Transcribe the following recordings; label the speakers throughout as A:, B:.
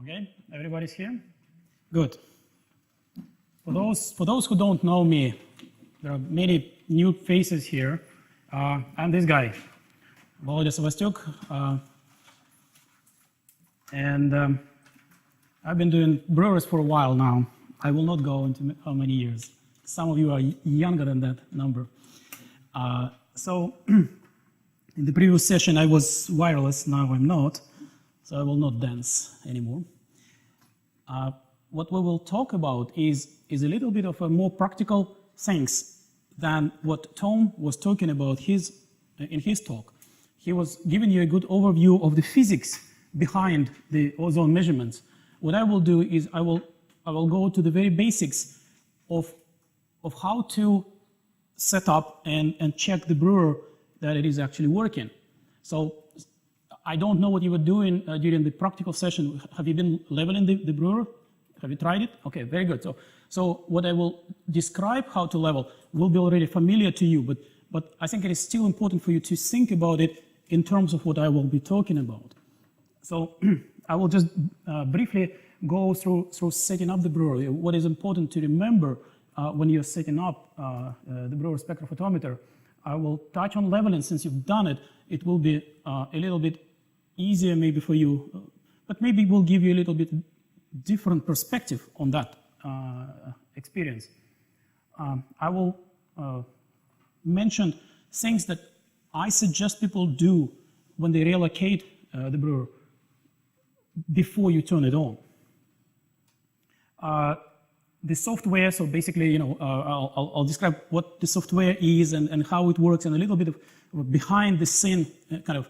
A: Okay, everybody's here? Good. For those who don't know me, there are many new faces here. I'm this guy, Volodya Savastiouk, and I've been doing brewers for a while now. I will not go into how many years. Some of you are younger than that number. So in the previous session I was wireless, now I'm not, so I will not dance anymore. What we will talk about is a little bit of a more practical things than what Tom was talking about in his talk. He was giving you a good overview of the physics behind the ozone measurements. What I will do is I will go to the very basics of how to set up and check the brewer that it is actually working. So I don't know what you were doing during the practical session. Have you been leveling the brewer? Have you tried it? Okay, very good. So what I will describe how to level will be already familiar to you, but I think it is still important for you to think about it in terms of what I will be talking about. So I will just briefly go through setting up the brewer. What is important to remember when you're setting up the Brewer Spectrophotometer. I will touch on leveling. Since you've done it, it will be a little bit easier maybe for you, but maybe it will give you a little bit different perspective on that experience. I will mention things that I suggest people do when they relocate the brewer before you turn it on. The software, so basically, I'll describe what the software is and how it works, and a little bit of behind the scene kind of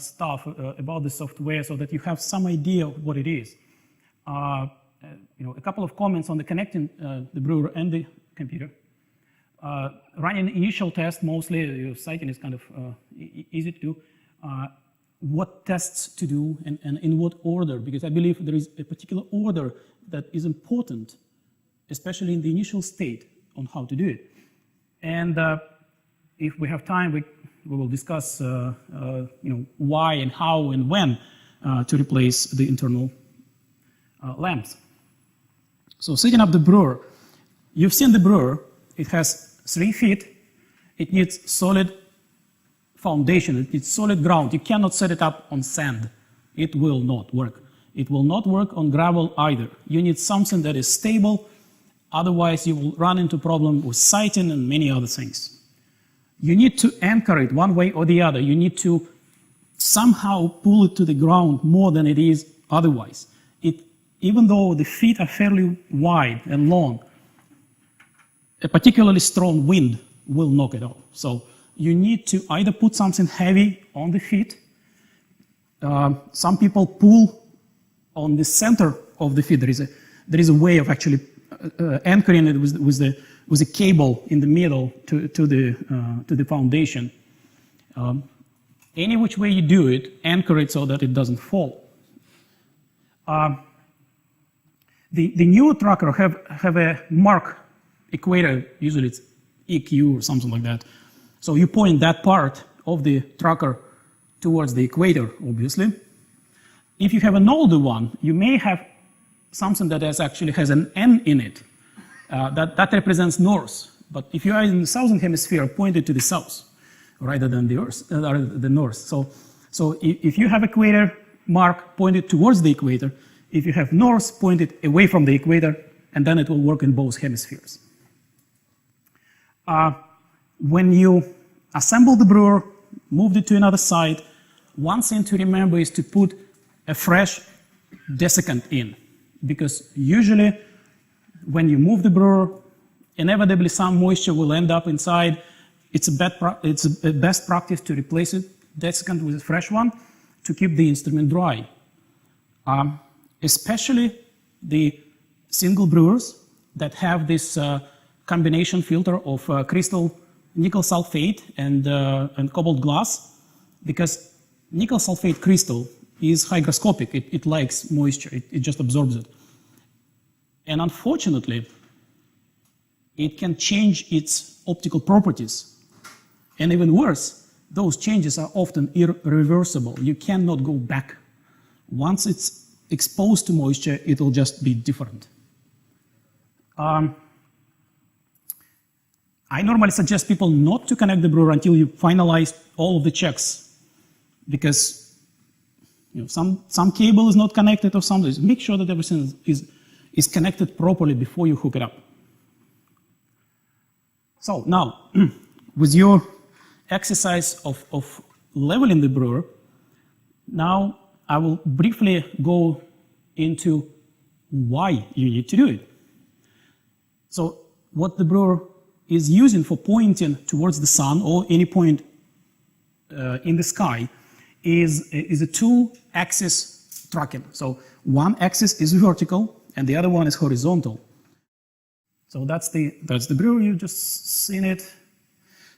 A: stuff about the software, so that you have some idea of what it is. A couple of comments on the connecting the brewer and the computer. Running initial test, mostly your sighting is kind of easy to do. What tests to do and in what order, because I believe there is a particular order that is important, especially in the initial state, on how to do it. And if we have time, we will discuss why and how and when to replace the internal lamps. So setting up the brewer. You've seen the brewer. It has 3 feet. It needs solid foundation. It needs solid ground. You cannot set it up on sand. It will not work. It will not work on gravel either. You need something that is stable. Otherwise, you will run into problem with sighting and many other things. You need to anchor it one way or the other. You need to somehow pull it to the ground more than it is otherwise. Even though the feet are fairly wide and long, a particularly strong wind will knock it off. So you need to either put something heavy on the feet. Some people pull on the center of the feet. There is a way of actually anchoring it with a cable in the middle to the foundation. Any which way you do it, anchor it so that it doesn't fall. The newer tracker have a mark equator, usually it's EQ or something like that. So you point that part of the tracker towards the equator, obviously. If you have an older one, you may have something that actually has an N in it. That represents north. But if you are in the southern hemisphere, point it to the south rather than the north. So if you have equator mark, point it towards the equator. If you have north, point it away from the equator, and then it will work in both hemispheres. When you assemble the brewer, move it to another site, one thing to remember is to put a fresh desiccant in. Because usually when you move the brewer, inevitably some moisture will end up inside. It's a best practice to replace it, desiccant, with a fresh one to keep the instrument dry. Especially the single brewers that have this combination filter of crystal nickel sulfate and cobalt glass, because nickel sulfate crystal is hygroscopic. It likes moisture. It just absorbs it. And unfortunately, it can change its optical properties. And even worse, those changes are often irreversible. You cannot go back. Once exposed to moisture, it will just be different. I normally suggest people not to connect the brewer until you finalize all of the checks, because some cable is not connected or something. Make sure that everything is connected properly before you hook it up. So now, with your exercise of leveling the brewer, now I will briefly go into why you need to do it. So what the brewer is using for pointing towards the sun or any point in the sky is a two-axis tracking. So one axis is vertical and the other one is horizontal. So that's the brewer, you just seen it.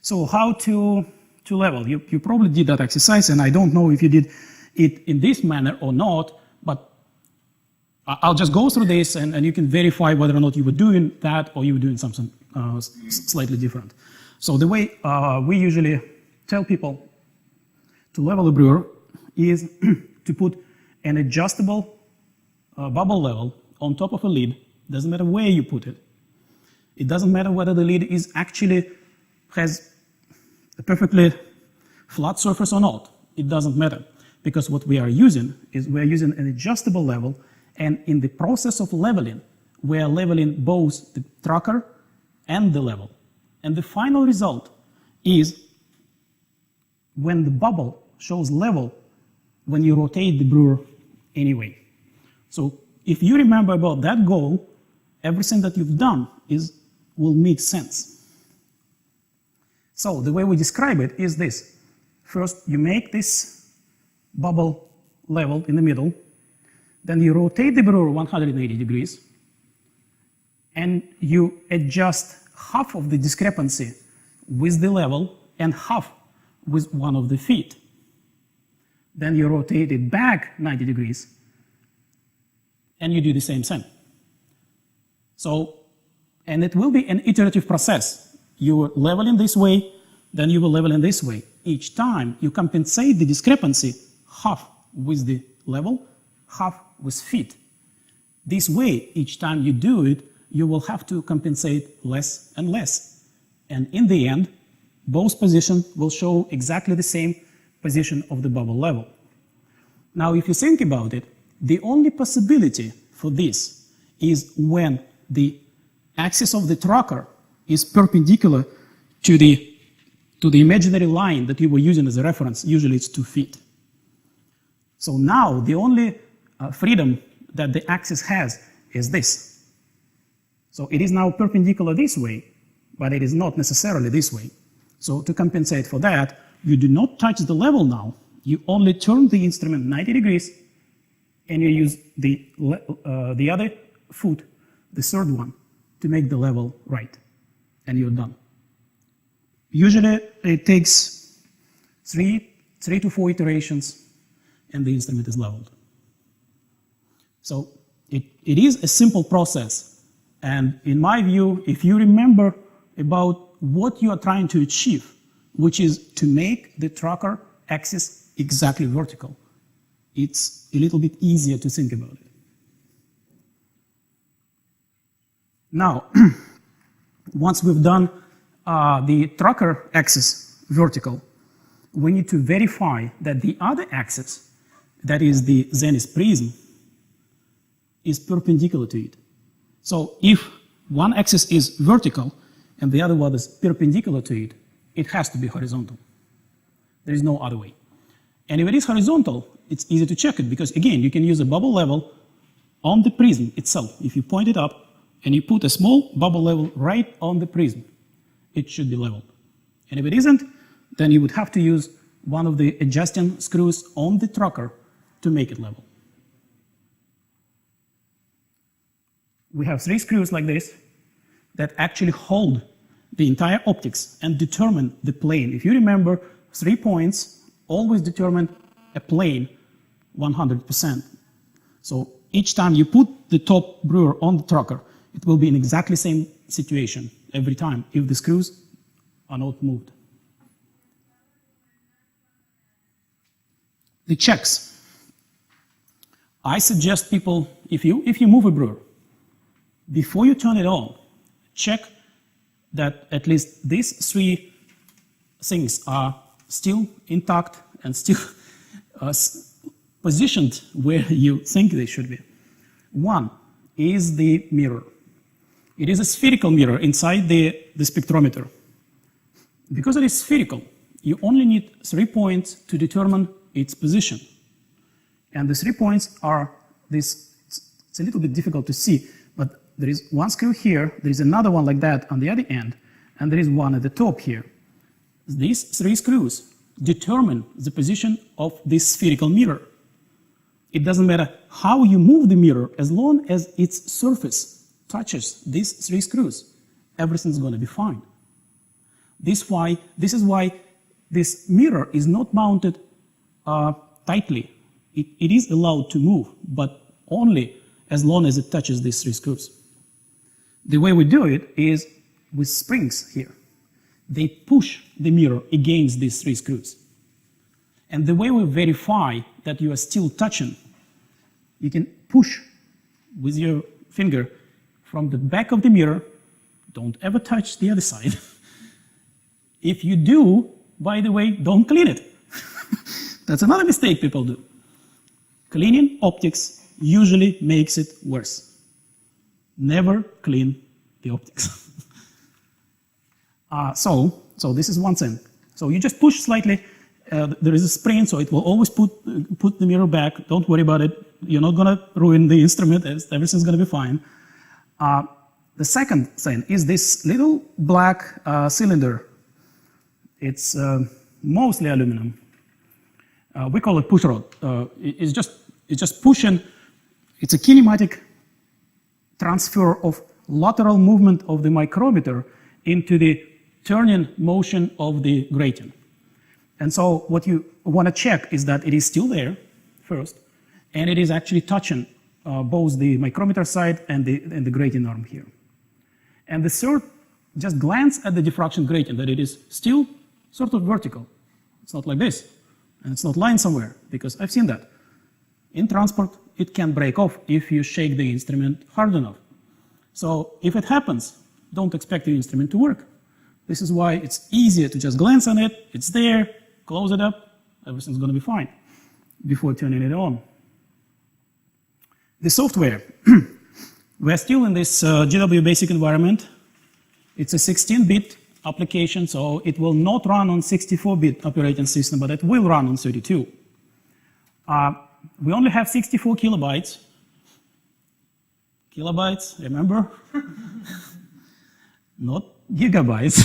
A: So how to level? You probably did that exercise, and I don't know if you did it in this manner or not, but I'll just go through this and you can verify whether or not you were doing that or you were doing something slightly different. So the way we usually tell people to level a brewer is to put an adjustable bubble level on top of a lid. Doesn't matter where you put it. It doesn't matter whether the lid is actually has a perfectly flat surface or not. It doesn't matter, because what we are using is we're using an adjustable level, and in the process of leveling, we are leveling both the tracker and the level. And the final result is when the bubble shows level when you rotate the brewer anyway. So if you remember about that goal, everything that you've done will make sense. So the way we describe it is this. First, you make this bubble level in the middle, then you rotate the brewer 180 degrees, and you adjust half of the discrepancy with the level and half with one of the feet. Then you rotate it back 90 degrees, and you do the same thing. So, and it will be an iterative process. You will level in this way, then you will level in this way. Each time you compensate the discrepancy half with the level, half with feet. This way, each time you do it, you will have to compensate less and less. And in the end, both positions will show exactly the same position of the bubble level. Now, if you think about it, the only possibility for this is when the axis of the tracker is perpendicular to the imaginary line that you were using as a reference. Usually it's 2 feet. So now the only freedom that the axis has is this. So it is now perpendicular this way, but it is not necessarily this way. So to compensate for that, you do not touch the level now. You only turn the instrument 90 degrees, and you use the other foot, the third one, to make the level right, and you're done. Usually it takes three to 4 iterations, and the instrument is leveled. So it is a simple process, and in my view, if you remember about what you are trying to achieve, which is to make the tracker axis exactly vertical, it's a little bit easier to think about it. Now, once we've done the tracker axis vertical, we need to verify that the other axis, that is the zenith prism, is perpendicular to it. So if one axis is vertical and the other one is perpendicular to it, it has to be horizontal. There is no other way. And if it is horizontal, it's easy to check it, because again, you can use a bubble level on the prism itself. If you point it up and you put a small bubble level right on the prism, it should be leveled. And if it isn't, then you would have to use one of the adjusting screws on the tracker to make it level. We have 3 screws like this that actually hold the entire optics and determine the plane. If you remember, 3 points always determine a plane 100%. So each time you put the top brewer on the tracker, it will be in exactly the same situation every time if the screws are not moved. The checks. I suggest people, if you move a brewer, before you turn it on, check that at least these three things are still intact and still positioned where you think they should be. One is the mirror. It is a spherical mirror inside the spectrometer. Because it is spherical, you only need 3 points to determine its position. And the 3 points are this, it's a little bit difficult to see, but there is one screw here, there is another one like that on the other end, and there is one at the top here. These 3 screws determine the position of this spherical mirror. It doesn't matter how you move the mirror, as long as its surface touches these 3 screws, everything's going to be fine. This is why this mirror is not mounted tightly. It is allowed to move, but only as long as it touches these 3 screws. The way we do it is with springs here. They push the mirror against these 3 screws. And the way we verify that you are still touching, you can push with your finger from the back of the mirror. Don't ever touch the other side. If you do, by the way, don't clean it. That's another mistake people do. Cleaning optics usually makes it worse. Never clean the optics. So this is one thing. So you just push slightly. There is a spring, so it will always put the mirror back. Don't worry about it. You're not going to ruin the instrument. Everything's going to be fine. The second thing is this little black cylinder. It's mostly aluminum. We call it push rod. It's just pushing. It's a kinematic transfer of lateral movement of the micrometer into the turning motion of the grating. And so what you want to check is that it is still there first, and it is actually touching both the micrometer side and the grating arm here. And the third, just glance at the diffraction grating, that it is still sort of vertical. It's not like this, and it's not lying somewhere, because I've seen that. In transport, it can break off if you shake the instrument hard enough. So if it happens, don't expect the instrument to work. This is why it's easier to just glance on it. It's there, close it up, everything's going to be fine before turning it on. The software. We're still in this GW Basic environment. It's a 16-bit application, so it will not run on 64-bit operating system, but it will run on 32. We only have 64 kilobytes. Kilobytes, remember? Not gigabytes,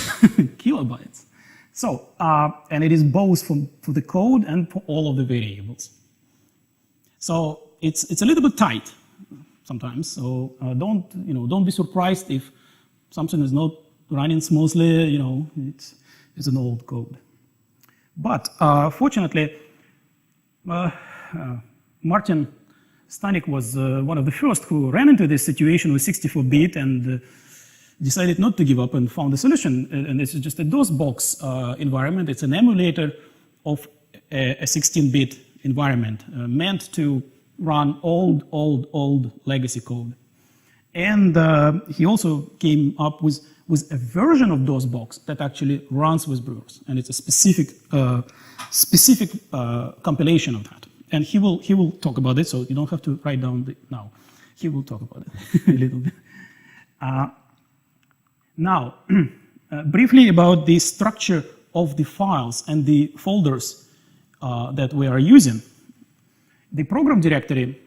A: kilobytes. So, and it is both for the code and for all of the variables. So it's a little bit tight sometimes. So don't be surprised if something is not running smoothly. It's an old code. But fortunately, Martin Stanek was one of the first who ran into this situation with 64-bit and decided not to give up and found a solution. And this is just a DOSBox environment. It's an emulator of a 16-bit environment meant to run old legacy code. And he also came up with a version of DOSBox that actually runs with brewers. And it's a specific compilation of that. And he will talk about it, so you don't have to write down now. He will talk about it a little bit. Now, briefly about the structure of the files and the folders that we are using. The program directory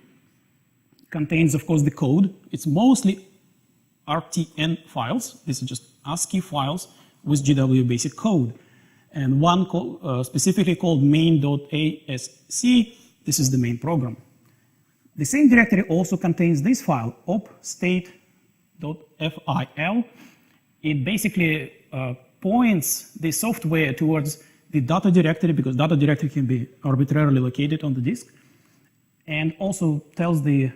A: contains, of course, the code. It's mostly RTN files. This is just ASCII files with GW Basic code. And one specifically called main.asc. This is the main program. The same directory also contains this file, opstate.fil. It basically points the software towards the data directory, because data directory can be arbitrarily located on the disk, and also tells the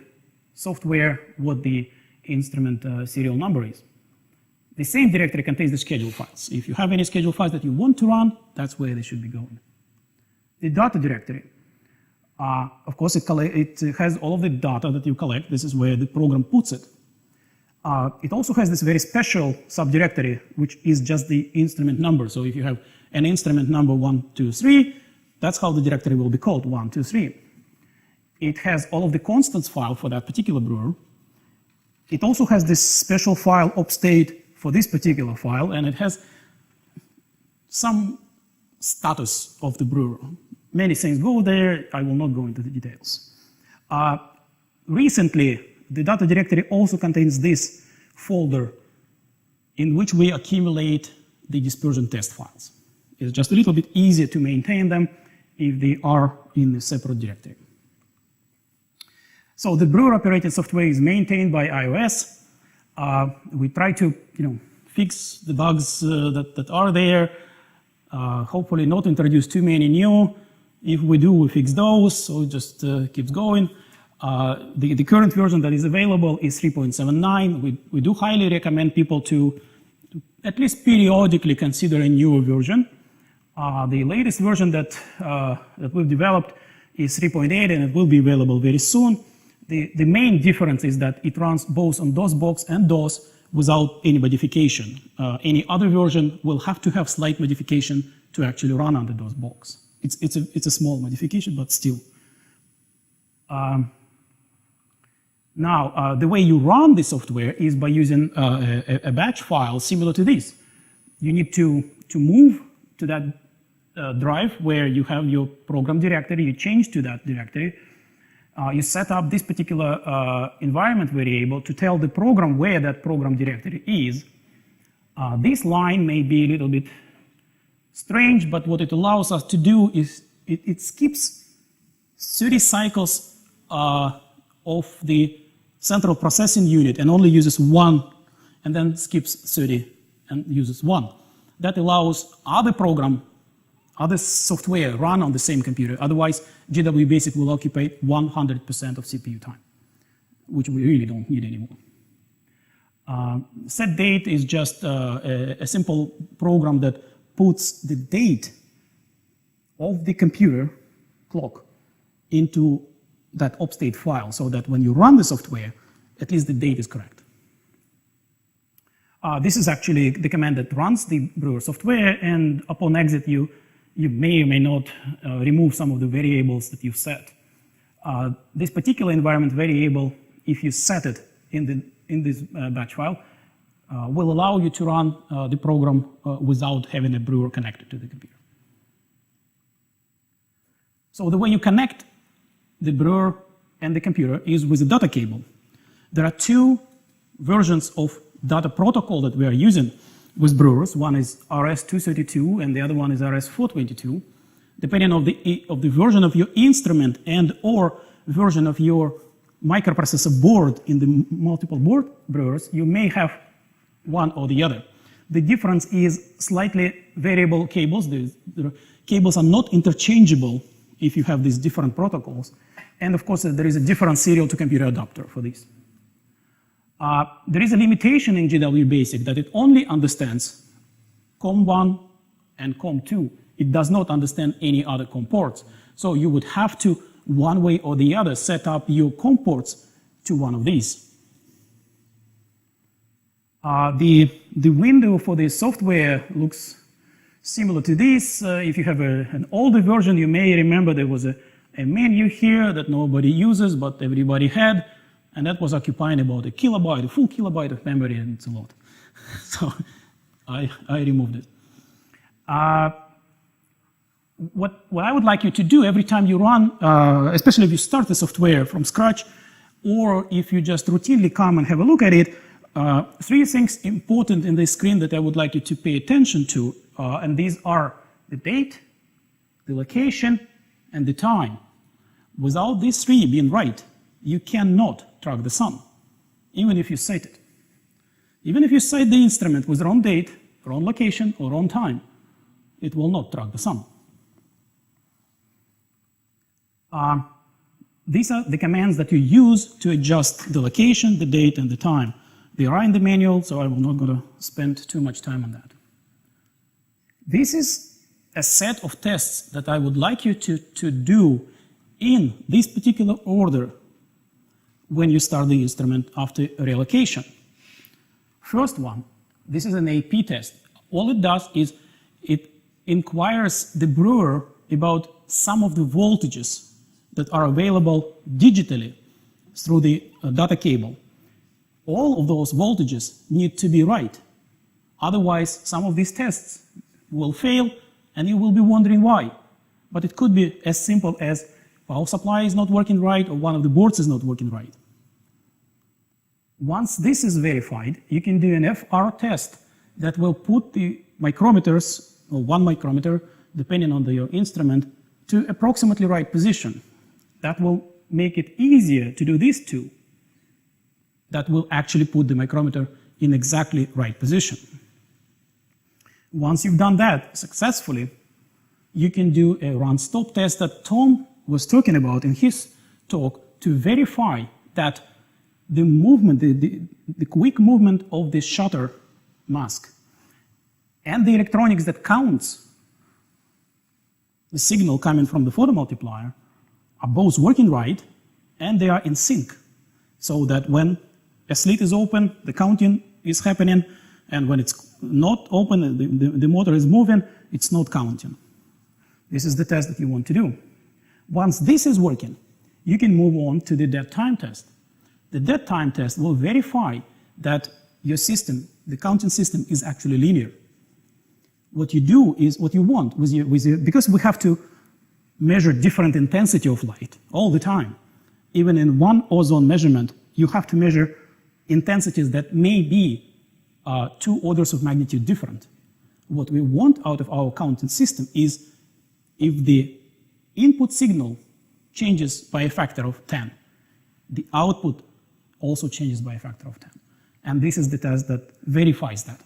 A: software what the instrument serial number is. The same directory contains the schedule files. If you have any schedule files that you want to run, that's where they should be going. The data directory. Of course, it has all of the data that you collect. This is where the program puts it. It also has this very special subdirectory, which is just the instrument number. So if you have an instrument number 1, 2, 3, that's how the directory will be called, 1, 2, 3. It has all of the constants file for that particular brewer. It also has this special file opstate for this particular file, and it has some status of the brewer. Many things go there. I will not go into the details. Recently, the data directory also contains this folder in which we accumulate the dispersion test files. It's just a little bit easier to maintain them if they are in a separate directory. So the brewer operating software is maintained by iOS. We try to fix the bugs that are there. Hopefully not introduce too many new. If we do, we fix those, so it just keeps going. The current version that is available is 3.79. We do highly recommend people to at least periodically consider a newer version. The latest version that we've developed is 3.8, and it will be available very soon. The main difference is that it runs both on DOSBox and DOS without any modification. Any other version will have to have slight modification to actually run on the DOSBox. It's a small modification, but still. Now, the way you run the software is by using a batch file similar to this. You need to move to that drive where you have your program directory. You change to that directory. You set up this particular environment variable to tell the program where that program directory is. This line may be a little bit strange, but what it allows us to do is it skips 30 cycles of the central processing unit and only uses 1, and then skips 30 and uses 1. That allows other software run on the same computer. Otherwise, GW Basic will occupy 100% of CPU time, which we really don't need anymore. Set date is just a simple program that puts the date of the computer clock into that opstate file so that when you run the software, at least the date is correct. This is actually the command that runs the brewer software, and upon exit, you may or may not remove some of the variables that you've set. This particular environment variable, if you set it in this batch file, will allow you to run the program without having a brewer connected to the computer. So the way you connect the brewer and the computer is with a data cable. There are two versions of data protocol that we are using with brewers. One is RS-232 and the other one is RS-422. Depending on the version of your instrument and or version of your microprocessor board in the multiple board brewers, you may have one or the other. The difference is slightly variable cables. The cables are not interchangeable if you have these different protocols. And of course, there is a different serial to computer adapter for this. There is a limitation in GW Basic that it only understands COM1 and COM2. It does not understand any other COM ports. So you would have to, one way or the other, set up your COM ports to one of these. The window for the software looks similar to this. If you have an older version, you may remember there was a menu here that nobody uses, but everybody had, and that was occupying about a kilobyte, a full kilobyte of memory, and it's a lot. So I removed it. What I would like you to do every time you run, especially if you start the software from scratch, or if you just routinely come and have a look at it, three things important in this screen that I would like you to pay attention to, and these are the date, the location, and the time. Without these three being right, you cannot track the sun, even if you set it. Even if you set the instrument with wrong date, wrong location, or wrong time, it will not track the sun. These are the commands that you use to adjust the location, the date, and the time. They are in the manual, so I will not going to spend too much time on that. This is a set of tests that I would like you to do in this particular order when you start the instrument after relocation. First one, this is an AP test. All it does is it inquires the brewer about some of the voltages that are available digitally through the data cable. All of those voltages need to be right. Otherwise, some of these tests will fail and you will be wondering why. But it could be as simple as power supply is not working right or one of the boards is not working right. Once this is verified, you can do an FR test that will put the micrometers, or one micrometer, depending on your instrument, to approximately right position. That will make it easier to do these two. That will actually put the micrometer in exactly right position. Once you've done that successfully, you can do a run-stop test that Tom was talking about in his talk to verify that the movement, the quick movement of the shutter mask and the electronics that counts the signal coming from the photomultiplier are both working right and they are in sync, so that when a slit is open, the counting is happening, and when it's not open, the motor is moving, it's not counting. This is the test that you want to do. Once this is working, you can move on to the dead time test. The dead time test will verify that your system, the counting system, is actually linear. What you do is what you want because we have to measure different intensity of light all the time. Even in one ozone measurement, you have to measure intensities that may be 2 orders of magnitude different. What we want out of our counting system is if the input signal changes by a factor of 10, the output also changes by a factor of 10. And this is the test that verifies that.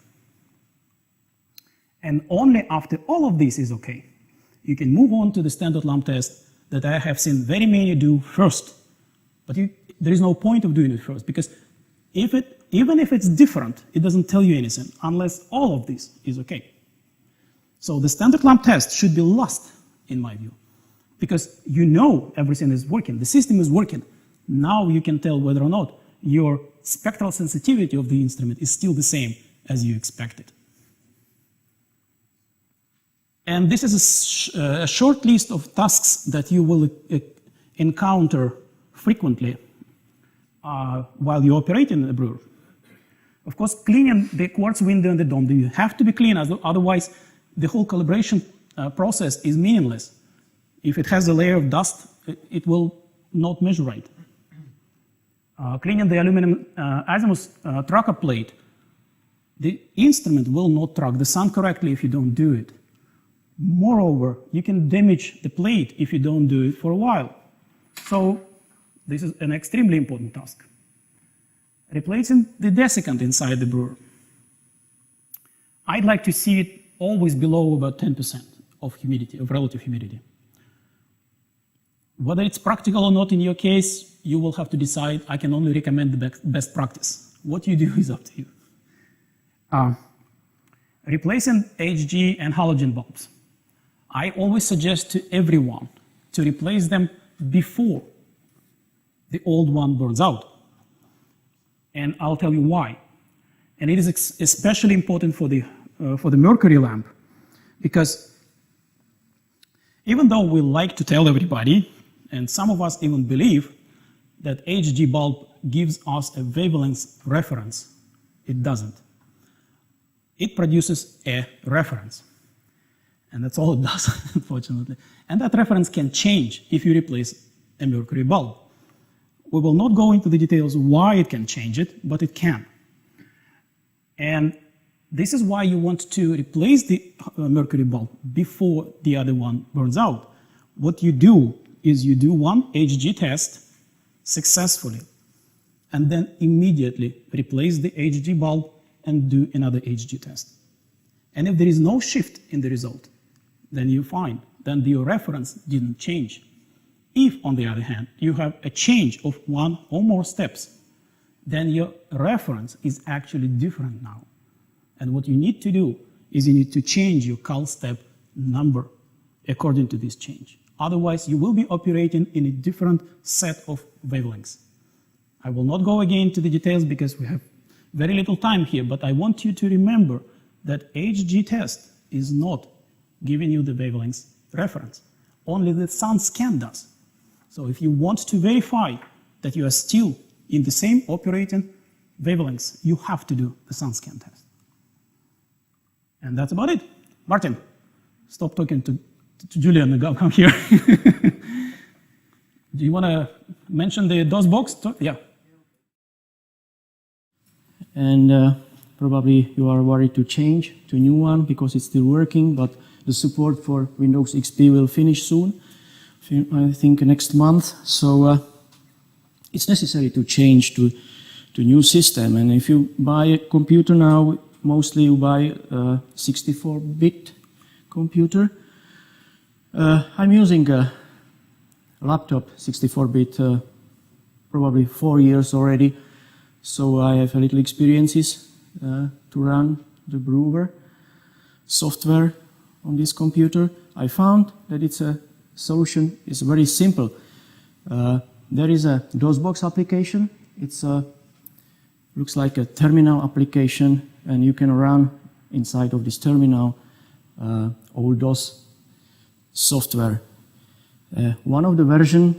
A: And only after all of this is okay, you can move on to the standard lamp test that I have seen very many do first. But there is no point of doing it first, because even if it's different, it doesn't tell you anything unless all of this is okay. So the standard lamp test should be last, in my view, because you know everything is working, the system is working. Now you can tell whether or not your spectral sensitivity of the instrument is still the same as you expected. And this is a short list of tasks that you will encounter frequently while you operate in a brewer. Of course, cleaning the quartz window and the dome, you have to be clean, otherwise the whole calibration process is meaningless. If it has a layer of dust, it will not measure right. Cleaning the aluminum azimuth tracker plate, the instrument will not track the sun correctly if you don't do it. Moreover, you can damage the plate if you don't do it for a while. So this is an extremely important task. Replacing the desiccant inside the brewer. I'd like to see it always below about 10% of humidity, of relative humidity. Whether it's practical or not in your case, you will have to decide. I can only recommend the best practice. What you do is up to you. Replacing HG and halogen bulbs. I always suggest to everyone to replace them before the old one burns out. And I'll tell you why. And it is especially important for the mercury lamp, because even though we like to tell everybody, and some of us even believe, that HG bulb gives us a wavelength reference, it doesn't. It produces a reference. And that's all it does, unfortunately. And that reference can change if you replace a mercury bulb. We will not go into the details why it can change it, but it can. And this is why you want to replace the mercury bulb before the other one burns out. What you do is you do one HG test successfully, and then immediately replace the HG bulb and do another HG test. And if there is no shift in the result, then you're fine. Then your reference didn't change. If, on the other hand, you have a change of one or more steps, then your reference is actually different now. And what you need to do is you need to change your cal step number according to this change. Otherwise, you will be operating in a different set of wavelengths. I will not go again to the details because we have very little time here, but I want you to remember that HG test is not giving you the wavelengths reference. Only the sun scan does. So if you want to verify that you are still in the same operating wavelengths, you have to do the sun scan test. And that's about it. Martin, stop talking to Julian and come here. Do you want to mention the DOS box? Yeah.
B: And probably you are worried to change to a new one because it's still working, but the support for Windows XP will finish soon, I think next month. So it's necessary to change to new system. And if you buy a computer now, mostly you buy a 64-bit computer. I'm using a laptop 64-bit probably 4 years already. So I have a little experiences to run the Brewer software on this computer. I found that it's a solution is very simple. There is a DOSBox application. It's looks like a terminal application, and you can run inside of this terminal all DOS software. One of the versions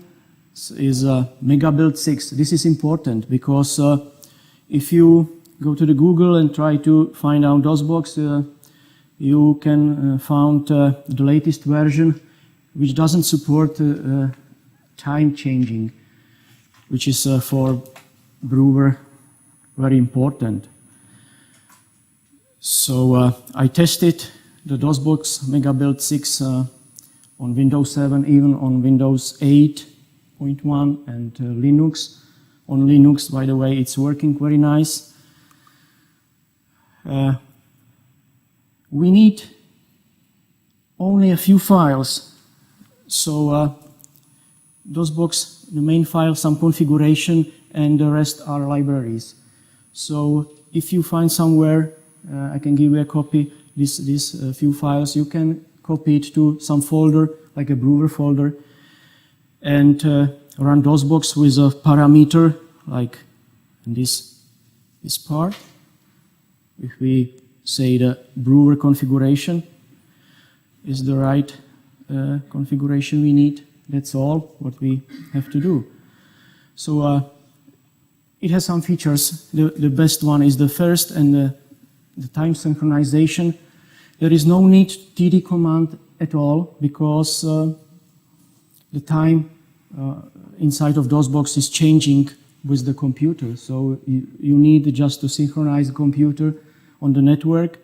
B: is Megabuild 6. This is important because if you go to the Google and try to find out DOSBox, you can find the latest version which doesn't support time changing, which is for Brewer very important. So I tested the DOSBox Megabuild 6 on Windows 7, even on Windows 8.1 and Linux. On Linux, by the way, it's working very nice. We need only a few files. So DOSBox, the main file, some configuration, and the rest are libraries. So if you find somewhere, I can give you a copy, these few files, you can copy it to some folder, like a Brewer folder, and run DOSBox with a parameter, like this part. If we say the Brewer configuration is the right configuration we need, that's all what we have to do. So it has some features. The best one is the first, and the time synchronization. There is no need td command at all because the time inside of DOSBox is changing with the computer. So you need just to synchronize the computer on the network,